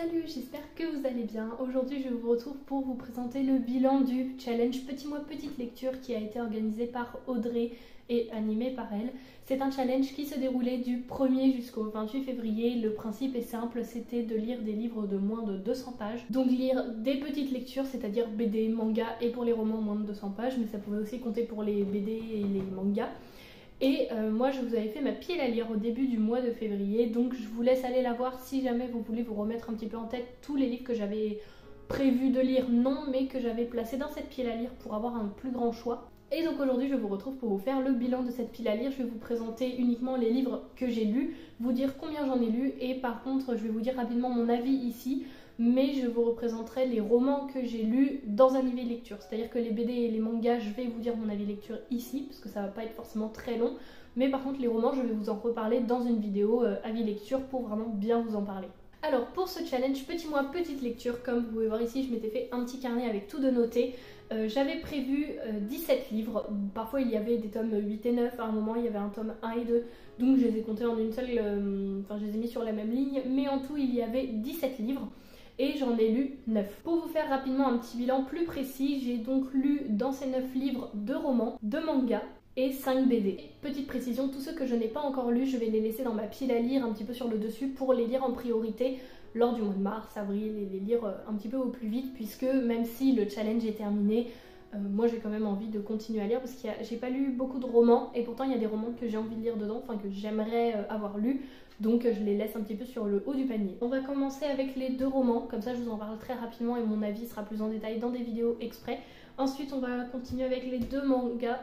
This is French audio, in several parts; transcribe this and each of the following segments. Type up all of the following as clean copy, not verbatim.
Salut, j'espère que vous allez bien. Aujourd'hui je vous retrouve pour vous présenter le bilan du challenge Petit Mois Petite Lecture qui a été organisé par Audrey et animé par elle. C'est un challenge qui se déroulait du 1er jusqu'au 28 février. Le principe est simple, c'était de lire des livres de moins de 200 pages. Donc lire des petites lectures, c'est-à-dire BD, manga et pour les romans moins de 200 pages, mais ça pouvait aussi compter pour les BD et les mangas. Et moi je vous avais fait ma pile à lire au début du mois de février, donc je vous laisse aller la voir si jamais vous voulez vous remettre un petit peu en tête tous les livres que j'avais prévu de lire, non, mais que j'avais placés dans cette pile à lire pour avoir un plus grand choix. Et donc aujourd'hui je vous retrouve pour vous faire le bilan de cette pile à lire. Je vais vous présenter uniquement les livres que j'ai lus, vous dire combien j'en ai lus et par contre je vais vous dire rapidement mon avis ici. Mais je vous représenterai les romans que j'ai lus dans un avis lecture. C'est-à-dire que les BD et les mangas, je vais vous dire mon avis lecture ici, parce que ça va pas être forcément très long. Mais par contre les romans, je vais vous en reparler dans une vidéo avis lecture pour vraiment bien vous en parler. Alors pour ce challenge Petit Mois Petite Lecture, comme vous pouvez voir ici, je m'étais fait un petit carnet avec tout de noté. J'avais prévu 17 livres, parfois il y avait des tomes 8 et 9, à un moment il y avait un tome 1 et 2, donc je les ai comptés en une seule, enfin je les ai mis sur la même ligne, mais en tout il y avait 17 livres. Et j'en ai lu 9. Pour vous faire rapidement un petit bilan plus précis, j'ai donc lu dans ces 9 livres 2 romans, 2 mangas et 5 BD. Petite précision, tous ceux que je n'ai pas encore lus, je vais les laisser dans ma pile à lire un petit peu sur le dessus pour les lire en priorité lors du mois de mars, avril et les lire un petit peu au plus vite puisque même si le challenge est terminé, moi j'ai quand même envie de continuer à lire parce que j'ai pas lu beaucoup de romans et pourtant il y a des romans que j'ai envie de lire dedans, enfin que j'aimerais avoir lus. Donc je les laisse un petit peu sur le haut du panier. On va commencer avec les 2 romans, comme ça je vous en parle très rapidement et mon avis sera plus en détail dans des vidéos exprès. Ensuite on va continuer avec les 2 mangas,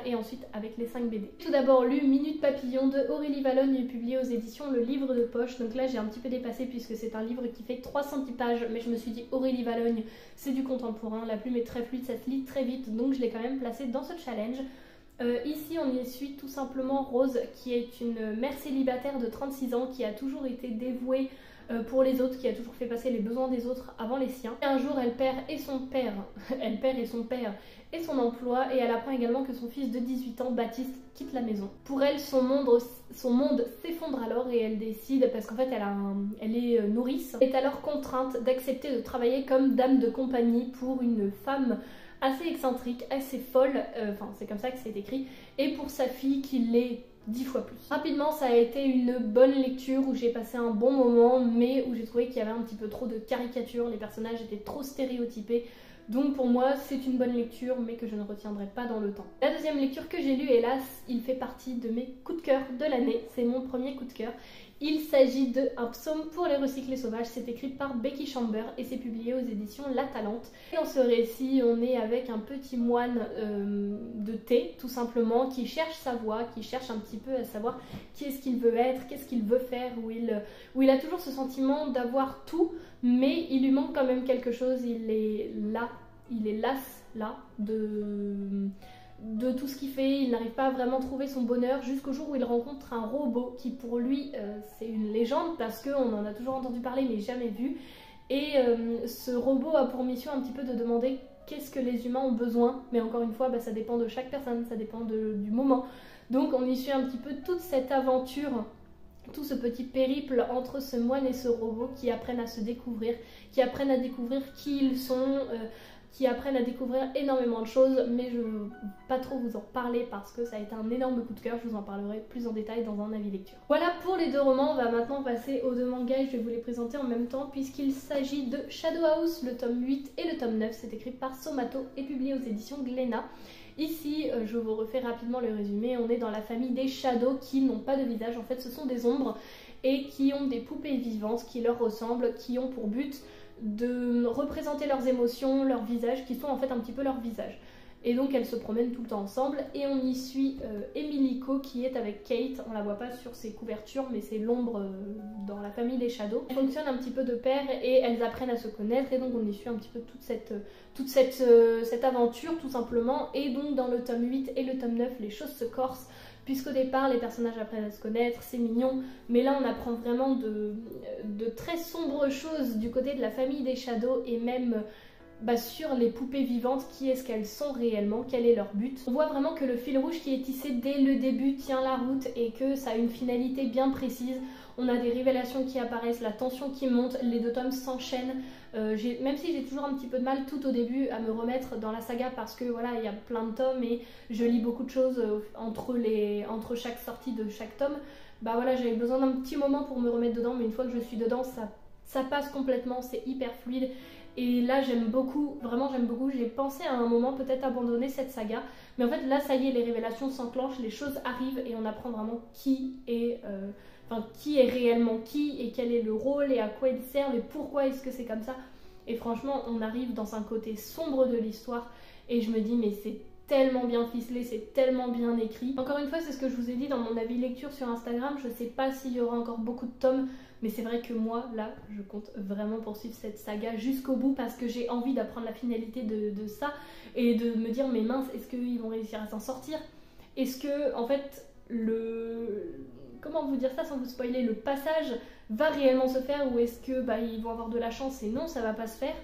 et ensuite avec les 5 BD. Tout d'abord lu Minute Papillon de Aurélie Valognes, publié aux éditions Le Livre de Poche. Donc là j'ai un petit peu dépassé puisque c'est un livre qui fait 310 pages, mais je me suis dit Aurélie Valognes c'est du contemporain, la plume est très fluide, ça se lit très vite, donc je l'ai quand même placé dans ce challenge. Ici on y suit tout simplement Rose qui est une mère célibataire de 36 ans qui a toujours été dévouée pour les autres, qui a toujours fait passer les besoins des autres avant les siens. Et un jour elle perd son père et son emploi et elle apprend également que son fils de 18 ans, Baptiste, quitte la maison. Pour elle son monde s'effondre alors et elle décide, parce qu'en fait elle est nourrice, est alors contrainte d'accepter de travailler comme dame de compagnie pour une femme assez excentrique, assez folle, enfin c'est comme ça que c'est écrit, et pour sa fille qui l'est 10 fois plus. Rapidement ça a été une bonne lecture où j'ai passé un bon moment mais où j'ai trouvé qu'il y avait un petit peu trop de caricatures, les personnages étaient trop stéréotypés. Donc pour moi c'est une bonne lecture mais que je ne retiendrai pas dans le temps. La deuxième lecture que j'ai lue, hélas, il fait partie de mes coups de cœur de l'année, c'est mon premier coup de cœur. Il s'agit de Un psaume pour les recyclés sauvages, c'est écrit par Becky Chamber et c'est publié aux éditions La Talente. Et dans ce récit, on est avec un petit moine de thé, tout simplement, qui cherche sa voie, qui cherche un petit peu à savoir qui est-ce qu'il veut être, qu'est-ce qu'il veut faire, où il a toujours ce sentiment d'avoir tout, mais il lui manque quand même quelque chose, il est las là de tout ce qu'il fait, il n'arrive pas à vraiment trouver son bonheur jusqu'au jour où il rencontre un robot qui pour lui c'est une légende parce qu'on en a toujours entendu parler mais jamais vu, et ce robot a pour mission un petit peu de demander qu'est-ce que les humains ont besoin, mais encore une fois ça dépend de chaque personne, ça dépend du moment, donc on y suit un petit peu toute cette aventure, tout ce petit périple entre ce moine et ce robot qui apprennent à se découvrir, qui apprennent à découvrir qui ils sont, qui apprennent à découvrir énormément de choses, mais je ne veux pas trop vous en parler parce que ça a été un énorme coup de cœur, je vous en parlerai plus en détail dans un avis lecture. Voilà pour les 2 romans, on va maintenant passer aux 2 mangas et je vais vous les présenter en même temps puisqu'il s'agit de Shadow House, le tome 8 et le tome 9, c'est écrit par Somato et publié aux éditions Glénat. Ici, je vous refais rapidement le résumé, on est dans la famille des Shadows qui n'ont pas de visage, en fait ce sont des ombres et qui ont des poupées vivantes qui leur ressemblent, qui ont pour but de représenter leurs émotions, leurs visages, qui sont en fait un petit peu leur visage. Et donc elles se promènent tout le temps ensemble et on y suit Emilico qui est avec Kate, on la voit pas sur ses couvertures mais c'est l'ombre dans la famille des Shadows. Elles fonctionnent un petit peu de pair et elles apprennent à se connaître et donc on y suit un petit peu toute cette aventure tout simplement. Et donc dans le tome 8 et le tome 9 les choses se corsent puisqu'au départ les personnages apprennent à se connaître, c'est mignon, mais là on apprend vraiment de très sombres choses du côté de la famille des Shadows et même sur les poupées vivantes, qui est-ce qu'elles sont réellement, quel est leur but. On voit vraiment que le fil rouge qui est tissé dès le début tient la route et que ça a une finalité bien précise. On a des révélations qui apparaissent, la tension qui monte, les 2 tomes s'enchaînent. Même si j'ai toujours un petit peu de mal tout au début à me remettre dans la saga parce que voilà, il y a plein de tomes et je lis beaucoup de choses entre chaque sortie de chaque tome. Bah voilà, j'avais besoin d'un petit moment pour me remettre dedans, mais une fois que je suis dedans, ça passe complètement, c'est hyper fluide. Et là j'aime beaucoup, vraiment j'aime beaucoup. J'ai pensé à un moment peut-être abandonner cette saga, mais en fait là ça y est, les révélations s'enclenchent, les choses arrivent et on apprend vraiment qui est réellement qui et quel est le rôle et à quoi ils servent et pourquoi est-ce que c'est comme ça. Et franchement on arrive dans un côté sombre de l'histoire et je me dis mais c'est tellement bien ficelé, c'est tellement bien écrit. Encore une fois, c'est ce que je vous ai dit dans mon avis lecture sur Instagram, je sais pas s'il y aura encore beaucoup de tomes, mais c'est vrai que moi, là, je compte vraiment poursuivre cette saga jusqu'au bout parce que j'ai envie d'apprendre la finalité de ça et de me dire, mais mince, est-ce qu'ils vont réussir à s'en sortir? Est-ce que, en fait, comment vous dire ça sans vous spoiler, le passage va réellement se faire ou est-ce que ils vont avoir de la chance et non, ça va pas se faire?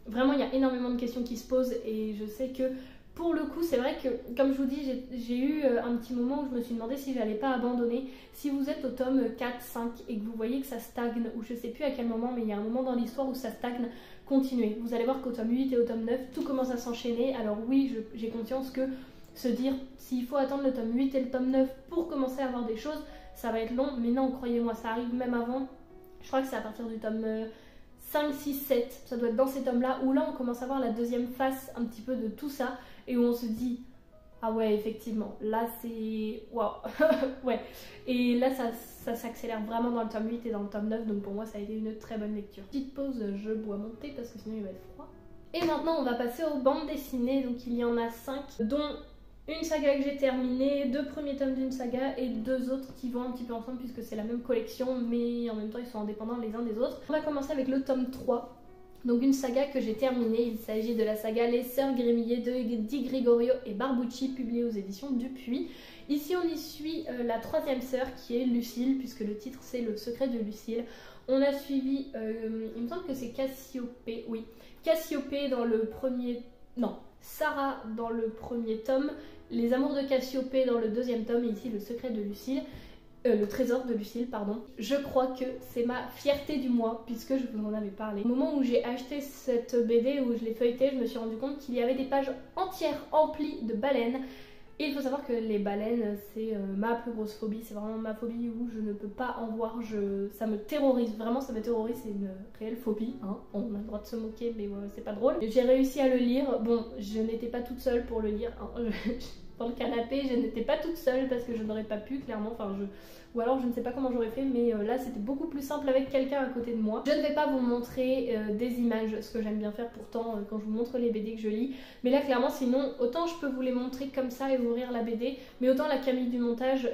Vraiment, il y a énormément de questions qui se posent et je sais que pour le coup, c'est vrai que, comme je vous dis, j'ai eu un petit moment où je me suis demandé si j'allais pas abandonner. Si vous êtes au tome 4, 5 et que vous voyez que ça stagne, ou je sais plus à quel moment, mais il y a un moment dans l'histoire où ça stagne, continuez. Vous allez voir qu'au tome 8 et au tome 9, tout commence à s'enchaîner. Alors oui, j'ai conscience que se dire s'il faut attendre le tome 8 et le tome 9 pour commencer à avoir des choses, ça va être long, mais non, croyez-moi, ça arrive même avant. Je crois que c'est à partir du tome 5, 6, 7, ça doit être dans ces tomes-là, où là on commence à voir la deuxième face un petit peu de tout ça, et où on se dit, ah ouais, effectivement, là c'est... waouh. Ouais, et là ça s'accélère vraiment dans le tome 8 et dans le tome 9, donc pour moi ça a été une très bonne lecture. Petite pause, je bois mon thé parce que sinon il va être froid. Et maintenant on va passer aux bandes dessinées, donc il y en a 5, dont une saga que j'ai terminée, 2 premiers tomes d'une saga et 2 autres qui vont un petit peu ensemble puisque c'est la même collection mais en même temps ils sont indépendants les uns des autres. On va commencer avec le tome 3, donc une saga que j'ai terminée. Il s'agit de la saga Les Sœurs Grémillet de Di Gregorio et Barbucci, publiée aux éditions Dupuis. Ici on y suit la 3e sœur qui est Lucille, puisque le titre c'est Le secret de Lucille. On a suivi, il me semble que c'est Cassiopée, oui, Cassiopée dans le premier... non, Sarah dans le premier tome, Les Amours de Cassiopée dans le 2e tome, et ici Le secret de Lucille, le trésor de Lucille, pardon. Je crois que c'est ma fierté du mois, puisque je vous en avais parlé. Au moment où j'ai acheté cette BD, où je l'ai feuilletée, je me suis rendu compte qu'il y avait des pages entières emplies de baleines. Et il faut savoir que les baleines, c'est ma plus grosse phobie, c'est vraiment ma phobie où je ne peux pas en voir, ça me terrorise, vraiment ça me terrorise, c'est une réelle phobie, hein. On a le droit de se moquer mais c'est pas drôle. J'ai réussi à le lire, bon je n'étais pas toute seule pour le lire, hein. Dans le canapé je n'étais pas toute seule parce que je n'aurais pas pu clairement, ou alors je ne sais pas comment j'aurais fait, mais là c'était beaucoup plus simple avec quelqu'un à côté de moi. Je ne vais pas vous montrer des images, ce que j'aime bien faire pourtant quand je vous montre les BD que je lis, mais là clairement sinon autant je peux vous les montrer comme ça et ouvrir la BD, mais autant la Camille du montage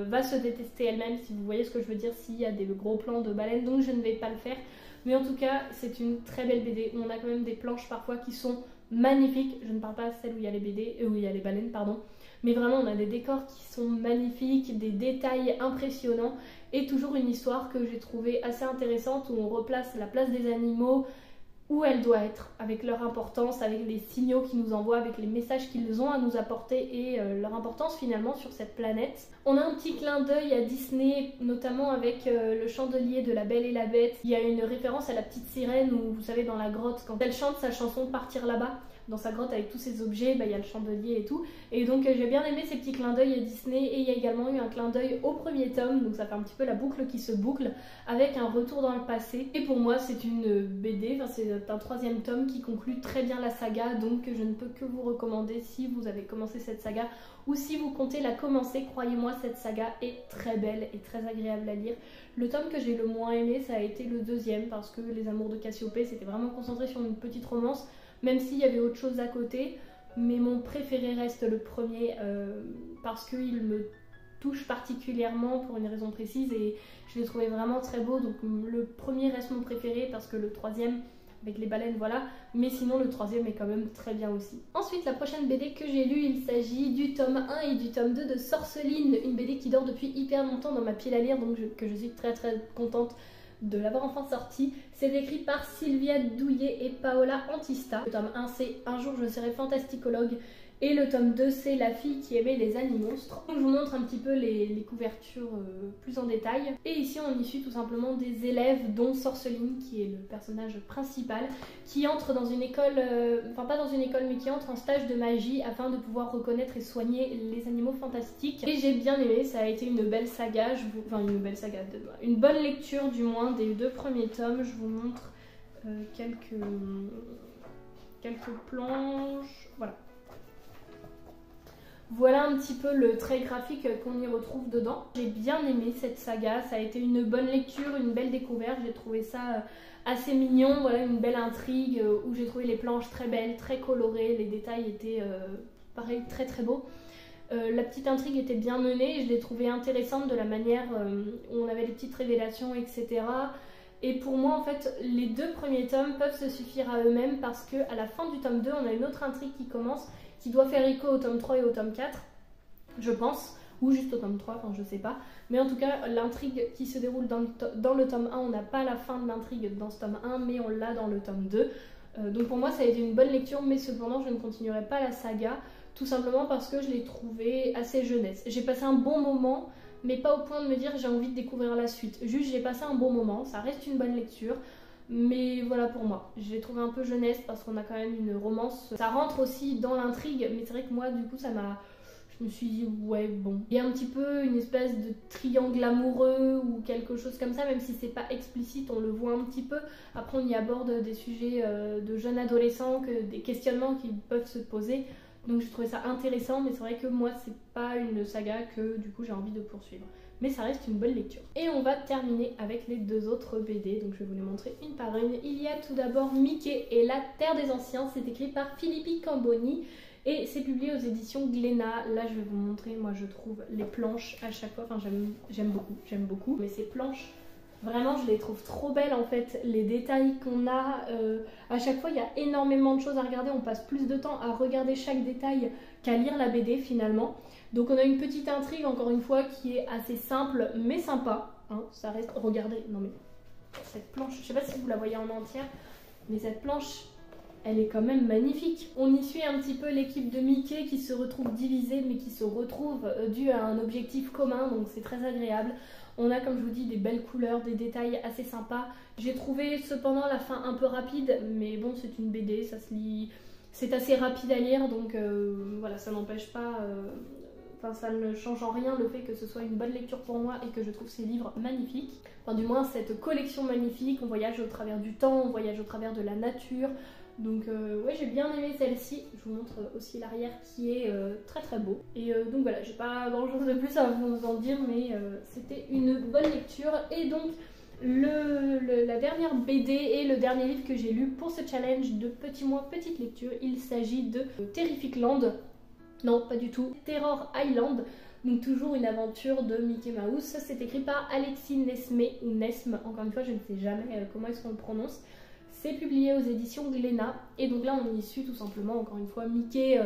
va se détester elle-même, si vous voyez ce que je veux dire, s'il y a des gros plans de baleines, donc je ne vais pas le faire. Mais en tout cas c'est une très belle BD, on a quand même des planches parfois qui sont magnifiques. Je ne parle pas de celles où il y a les BD, où il y a les baleines pardon, mais vraiment on a des décors qui sont magnifiques, des détails impressionnants et toujours une histoire que j'ai trouvée assez intéressante où on replace la place des animaux où elle doit être, avec leur importance, avec les signaux qu'ils nous envoient, avec les messages qu'ils ont à nous apporter et leur importance finalement sur cette planète. On a un petit clin d'œil à Disney, notamment avec le chandelier de La Belle et la Bête. Il y a une référence à la petite sirène où, vous savez, dans la grotte, quand elle chante sa chanson Partir là-bas, dans sa grotte avec tous ses objets, il y a le chandelier et tout. Et donc j'ai bien aimé ces petits clins d'œil à Disney, et il y a également eu un clin d'œil au premier tome, donc ça fait un petit peu la boucle qui se boucle, avec un retour dans le passé. Et pour moi c'est une BD, c'est un 3e tome qui conclut très bien la saga, donc je ne peux que vous recommander si vous avez commencé cette saga, ou si vous comptez la commencer, croyez-moi cette saga est très belle et très agréable à lire. Le tome que j'ai le moins aimé ça a été le 2e, parce que Les Amours de Cassiopée c'était vraiment concentré sur une petite romance, même s'il y avait autre chose à côté, mais mon préféré reste le premier parce qu'il me touche particulièrement pour une raison précise et je l'ai trouvé vraiment très beau, donc le premier reste mon préféré parce que le 3e avec les baleines voilà, mais sinon le 3e est quand même très bien aussi. Ensuite la prochaine BD que j'ai lue, il s'agit du tome 1 et du tome 2 de Sorceline, une BD qui dort depuis hyper longtemps dans ma pile à lire, donc que je suis très contente de l'avoir enfin sorti. C'est écrit par Sylvia Douillet et Paola Antista. Le tome 1 c'est Un jour je serai fantasticologue et le tome 2 c'est La fille qui aimait les animonstres. Donc je vous montre un petit peu les couvertures plus en détail. Et ici on y suit tout simplement des élèves dont Sorceline qui est le personnage principal qui entre dans une école, enfin pas dans une école mais qui entre en stage de magie afin de pouvoir reconnaître et soigner les animaux fantastiques. Et j'ai bien aimé, ça a été une belle saga, enfin une belle saga, une bonne lecture du moins des 2 premiers tomes. Je vous montre quelques planches, voilà. Voilà un petit peu le trait graphique qu'on y retrouve dedans. J'ai bien aimé cette saga, ça a été une bonne lecture, une belle découverte. J'ai trouvé ça assez mignon, voilà, une belle intrigue où j'ai trouvé les planches très belles, très colorées, les détails étaient pareil très très beaux. La petite intrigue était bien menée et je l'ai trouvée intéressante de la manière où on avait des petites révélations, etc. Et pour moi en fait les 2 premiers tomes peuvent se suffire à eux-mêmes parce qu'à la fin du tome 2 on a une autre intrigue qui commence qui doit faire écho au tome 3 et au tome 4 je pense, ou juste au tome 3, enfin je sais pas, mais en tout cas l'intrigue qui se déroule dans le tome 1, on n'a pas la fin de l'intrigue dans ce tome 1 mais on l'a dans le tome 2, donc pour moi ça a été une bonne lecture mais cependant je ne continuerai pas la saga tout simplement parce que je l'ai trouvée assez jeunesse. J'ai passé un bon moment mais pas au point de me dire j'ai envie de découvrir la suite, juste j'ai passé un bon moment, ça reste une bonne lecture. Mais voilà pour moi, je l'ai trouvé un peu jeunesse parce qu'on a quand même une romance. Ça rentre aussi dans l'intrigue, mais c'est vrai que moi du coup ça m'a... Je me suis dit ouais bon. Il y a un petit peu une espèce de triangle amoureux ou quelque chose comme ça, même si c'est pas explicite, on le voit un petit peu. Après on y aborde des sujets de jeunes adolescents, des questionnements qui peuvent se poser. Donc j'ai trouvé ça intéressant, mais c'est vrai que moi c'est pas une saga que du coup j'ai envie de poursuivre. Mais ça reste une bonne lecture. Et on va terminer avec les 2 autres BD, donc je vais vous les montrer une par une. Il y a tout d'abord Mickey et la Terre des Anciens, c'est écrit par Filippi Camboni et c'est publié aux éditions Glénat. Là je vais vous montrer, moi je trouve les planches à chaque fois, enfin j'aime beaucoup, mais ces planches, vraiment je les trouve trop belles en fait, les détails qu'on a, à chaque fois il y a énormément de choses à regarder, on passe plus de temps à regarder chaque détail qu'à lire la BD finalement. Donc on a une petite intrigue encore une fois qui est assez simple mais sympa, hein, ça reste, regardez, non mais cette planche, je sais pas si vous la voyez en entière, mais cette planche elle est quand même magnifique. On y suit un petit peu l'équipe de Mickey qui se retrouve divisée mais qui se retrouve dû à un objectif commun, donc c'est très agréable. On a comme je vous dis des belles couleurs, des détails assez sympas. J'ai trouvé cependant la fin un peu rapide, mais bon c'est une BD, ça se lit, c'est assez rapide à lire donc voilà, ça n'empêche pas... Enfin, ça ne change en rien le fait que ce soit une bonne lecture pour moi et que je trouve ces livres magnifiques. Enfin, du moins, cette collection magnifique. On voyage au travers du temps, on voyage au travers de la nature. Donc, ouais, j'ai bien aimé celle-ci. Je vous montre aussi l'arrière qui est très très beau. Et donc voilà, j'ai pas grand chose de plus à vous en dire, mais c'était une bonne lecture. Et donc, la dernière BD et le dernier livre que j'ai lu pour ce challenge de Petit Mois Petite Lecture, il s'agit de Terrific Land. Non, pas du tout. Terror Island, donc toujours une aventure de Mickey Mouse. C'est écrit par Alexis Nesme ou Nesme, encore une fois je ne sais jamais comment est-ce qu'on le prononce. C'est publié aux éditions Glénat et donc là on y suit tout simplement encore une fois Mickey,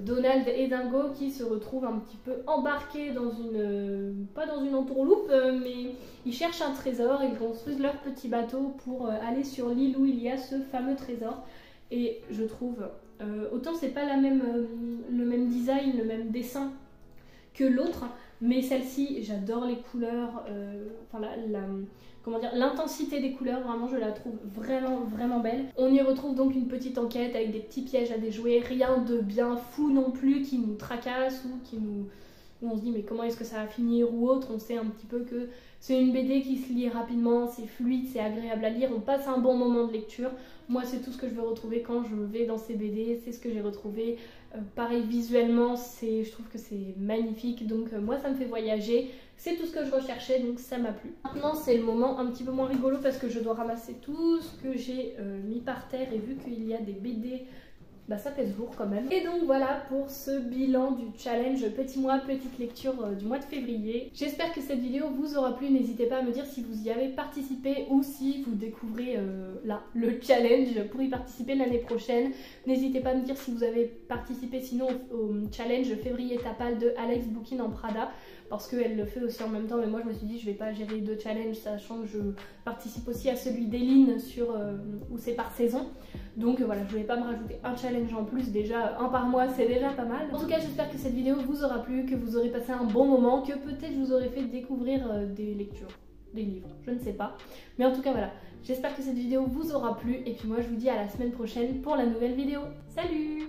Donald et Dingo qui se retrouvent un petit peu embarqués dans une... pas dans une entourloupe, mais ils cherchent un trésor, ils construisent leur petit bateau pour aller sur l'île où il y a ce fameux trésor. Et je trouve... autant c'est pas le même design, le même dessin que l'autre, mais celle-ci j'adore les couleurs, enfin comment dire, l'intensité des couleurs, vraiment je la trouve vraiment belle. On y retrouve donc une petite enquête avec des petits pièges à déjouer, rien de bien fou non plus qui nous tracasse ou où on se dit mais comment est-ce que ça va finir ou autre. On sait un petit peu que c'est une BD qui se lit rapidement, c'est fluide, c'est agréable à lire, on passe un bon moment de lecture. Moi c'est tout ce que je veux retrouver quand je vais dans ces BD, c'est ce que j'ai retrouvé. Pareil visuellement, je trouve que c'est magnifique, donc moi ça me fait voyager, c'est tout ce que je recherchais, donc ça m'a plu. Maintenant c'est le moment un petit peu moins rigolo parce que je dois ramasser tout ce que j'ai mis par terre et vu qu'il y a des BD bah ça pèse lourd quand même. Et donc voilà pour ce bilan du challenge petit mois, petite lecture du mois de février. J'espère que cette vidéo vous aura plu. N'hésitez pas à me dire si vous y avez participé ou si vous découvrez là le challenge pour y participer l'année prochaine. N'hésitez pas à me dire si vous avez participé sinon au challenge février Tapal de Alex Bouquin en Prada, parce qu'elle le fait aussi en même temps, mais moi je me suis dit je vais pas gérer deux challenges sachant que je participe aussi à celui d'Eline où c'est par saison. Donc voilà, je voulais pas me rajouter un challenge en plus, déjà un par mois c'est déjà pas mal. En tout cas j'espère que cette vidéo vous aura plu, que vous aurez passé un bon moment, que peut-être je vous aurai fait découvrir des lectures, des livres, je ne sais pas. Mais en tout cas voilà, j'espère que cette vidéo vous aura plu et puis moi je vous dis à la semaine prochaine pour la nouvelle vidéo. Salut!